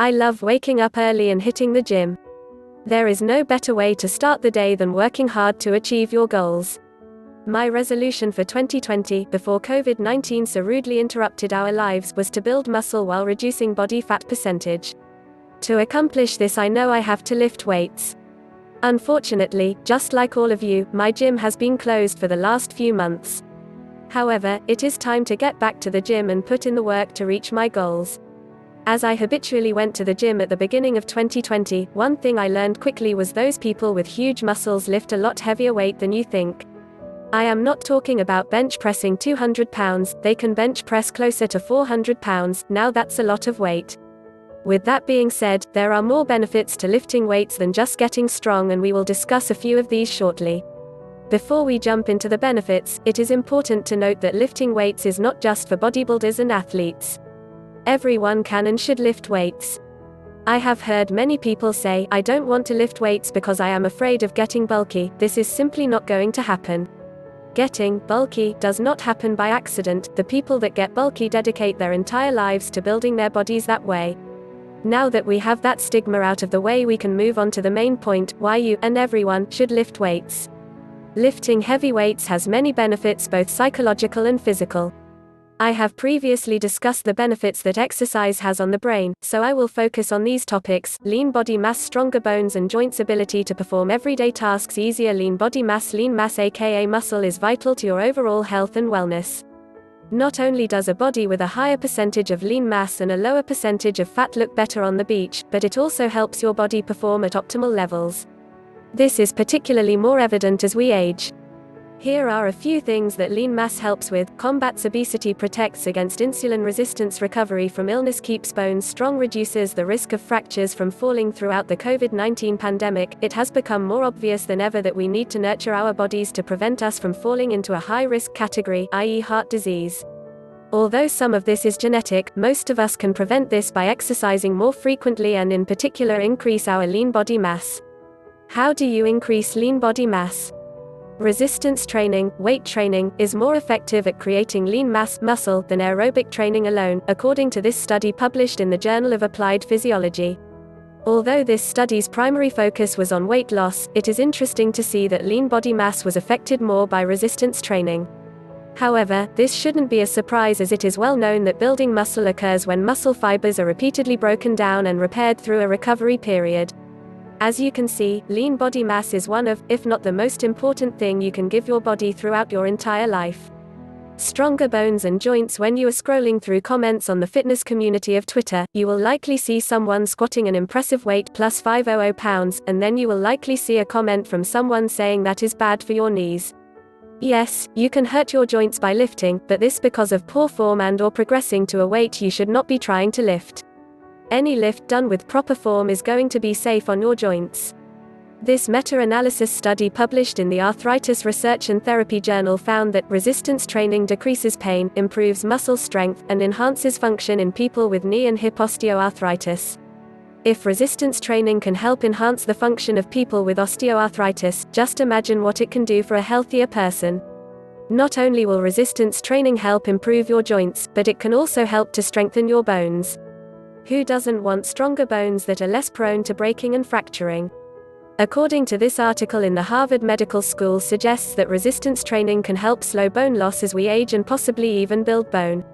I love waking up early and hitting the gym. There is no better way to start the day than working hard to achieve your goals. My resolution for 2020, before COVID-19 so rudely interrupted our lives, was to build muscle while reducing body fat percentage. To accomplish this, I know I have to lift weights. Unfortunately, just like all of you, my gym has been closed for the last few months. However, it is time to get back to the gym and put in the work to reach my goals. As I habitually went to the gym at the beginning of 2020, one thing I learned quickly was those people with huge muscles lift a lot heavier weight than you think. I am not talking about bench pressing 200 pounds, they can bench press closer to 400 pounds, now that's a lot of weight. With that being said, there are more benefits to lifting weights than just getting strong, and we will discuss a few of these shortly. Before we jump into the benefits, it is important to note that lifting weights is not just for bodybuilders and athletes. Everyone can and should lift weights. I have heard many people say, "I don't want to lift weights because I am afraid of getting bulky." This is simply not going to happen. Getting bulky does not happen by accident. The people that get bulky dedicate their entire lives to building their bodies that way. Now that we have that stigma out of the way, we can move on to the main point: why you, and everyone, should lift weights. Lifting heavy weights has many benefits, both psychological and physical. I have previously discussed the benefits that exercise has on the brain, so I will focus on these topics: lean body mass, stronger bones and joints, ability to perform everyday tasks easier. Lean body mass. Lean mass, aka muscle, is vital to your overall health and wellness. Not only does a body with a higher percentage of lean mass and a lower percentage of fat look better on the beach, but it also helps your body perform at optimal levels. This is particularly more evident as we age. Here are a few things that lean mass helps with. Combats obesity, protects against insulin resistance, recovery from illness, keeps bones strong, reduces the risk of fractures from falling. Throughout the COVID-19 pandemic, it has become more obvious than ever that we need to nurture our bodies to prevent us from falling into a high-risk category, i.e. heart disease. Although some of this is genetic, most of us can prevent this by exercising more frequently and in particular increase our lean body mass. How do you increase lean body mass? Resistance training, weight training, is more effective at creating lean mass, muscle, than aerobic training alone, according to this study published in the Journal of Applied Physiology. Although this study's primary focus was on weight loss, it is interesting to see that lean body mass was affected more by resistance training. However, this shouldn't be a surprise, as it is well known that building muscle occurs when muscle fibers are repeatedly broken down and repaired through a recovery period. As you can see, lean body mass is one of, if not the most important thing you can give your body throughout your entire life. Stronger bones and joints. When you are scrolling through comments on the fitness community of Twitter, you will likely see someone squatting an impressive weight plus 500 pounds, and then you will likely see a comment from someone saying that is bad for your knees. Yes, you can hurt your joints by lifting, but this because of poor form and/or progressing to a weight you should not be trying to lift. Any lift done with proper form is going to be safe on your joints. This meta-analysis study published in the Arthritis Research and Therapy Journal found that resistance training decreases pain, improves muscle strength, and enhances function in people with knee and hip osteoarthritis. If resistance training can help enhance the function of people with osteoarthritis, just imagine what it can do for a healthier person. Not only will resistance training help improve your joints, but it can also help to strengthen your bones. Who doesn't want stronger bones that are less prone to breaking and fracturing? According to this article in the Harvard Medical School, suggests that resistance training can help slow bone loss as we age and possibly even build bone.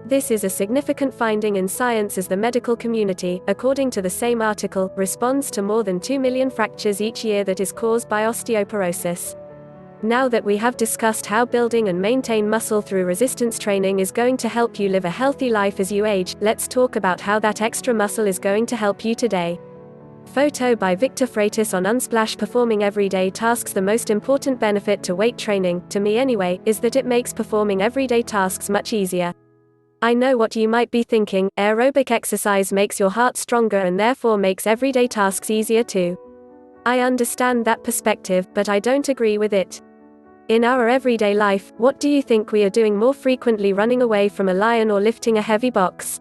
This is a significant finding in science, as the medical community, according to the same article, responds to more than 2 million fractures each year that is caused by osteoporosis. Now that we have discussed how building and maintain muscle through resistance training is going to help you live a healthy life as you age, let's talk about how that extra muscle is going to help you today. Photo by Victor Freitas on Unsplash. Performing everyday tasks. The most important benefit to weight training, to me anyway, is that it makes performing everyday tasks much easier. I know what you might be thinking: aerobic exercise makes your heart stronger and therefore makes everyday tasks easier too. I understand that perspective, but I don't agree with it. In our everyday life, what do you think we are doing more frequently, running away from a lion or lifting a heavy box?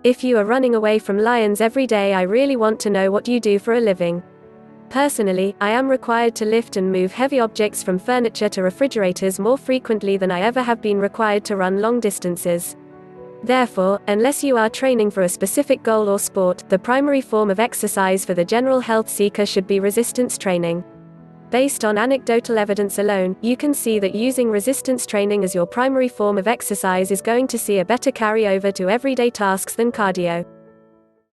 If you are running away from lions every day, I really want to know what you do for a living. Personally, I am required to lift and move heavy objects from furniture to refrigerators more frequently than I ever have been required to run long distances. Therefore, unless you are training for a specific goal or sport, the primary form of exercise for the general health seeker should be resistance training. Based on anecdotal evidence alone, you can see that using resistance training as your primary form of exercise is going to see a better carryover to everyday tasks than cardio.